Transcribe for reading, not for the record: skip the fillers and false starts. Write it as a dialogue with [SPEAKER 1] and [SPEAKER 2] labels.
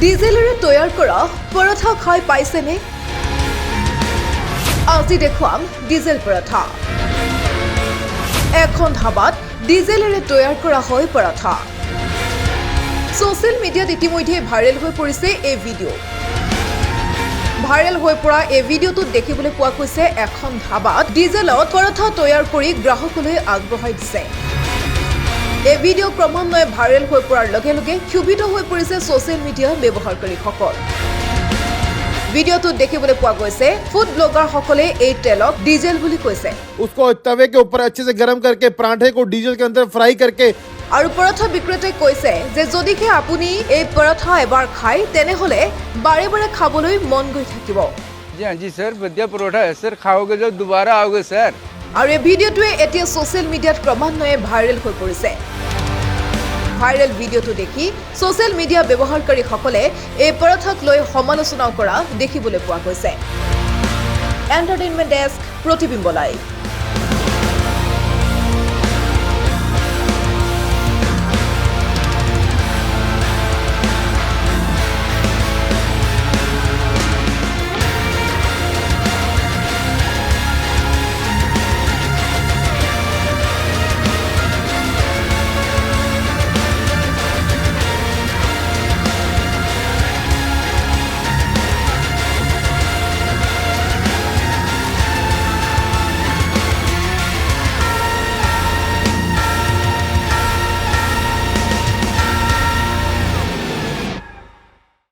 [SPEAKER 1] ডিজেলেৰে তৈয়াৰ কৰা পৰঠা খাই পাইছেনে? আজি দেখুৱাম ডিজেল পৰঠা। এখন ধাবাত ডিজেলেৰে তৈয়াৰ কৰা হয় পৰঠা। ছ'চিয়েল মিডিয়াত ইতিমধ্যে ভাইৰেল হৈ পৰিছে এই ভিডিঅ'। ভাইৰেল হৈ পৰা এই ভিডিঅ'টোত দেখিবলৈ পোৱা গৈছে এখন ধাবাত ডিজেলত পৰঠা তৈয়াৰ কৰি গ্ৰাহকলৈ আগবঢ়াই দিছে। এই ভিডিঅ' ক্ৰমান্বয়ে ভাইৰেল হৈ পৰাৰ লগে লগে ক্ষোভিত হৈ পৰিছে ছ'চিয়েল মিডিয়া ব্যৱহাৰকাৰীসকল। ভিডিঅ'টোত দেখিবলৈ পোৱা গৈছে ফুড ব্লগাৰসকলে এই তেলক ডিজেল বুলি কৈছে।
[SPEAKER 2] उसको तवे के ऊपर अच्छे से गर्म करके पराठे को डीजल के अंदर फ्राई करके
[SPEAKER 1] আৰু পৰঠা বিক্ৰেতাই কৈছে যে যদিহে আপুনি এই পৰঠা এবাৰ খায় তেনেহ'লে বাৰে বাৰে খাবলৈ মন গৈ থাকিব।
[SPEAKER 3] जी हाँ जी सर, बढ़िया परोठा है सर, खाओगे जो दोबारा आओगे सर।
[SPEAKER 1] আৰু এই ভিডিঅ'টোৱে এতিয়া ছ'চিয়েল মিডিয়াত ক্ৰমান্বয়ে ভাইৰেল হৈ পৰিছে। ভাইৰেল ভিডিঅ'টো দেখি ছ'চিয়েল মিডিয়া ব্যৱহাৰকাৰীসকলে এই পৰঠাক লৈ সমালোচনাও কৰা দেখিবলৈ পোৱা গৈছে। এণ্টাৰটেইনমেণ্ট ডেস্ক, প্ৰতিবিম্ব লাইভ।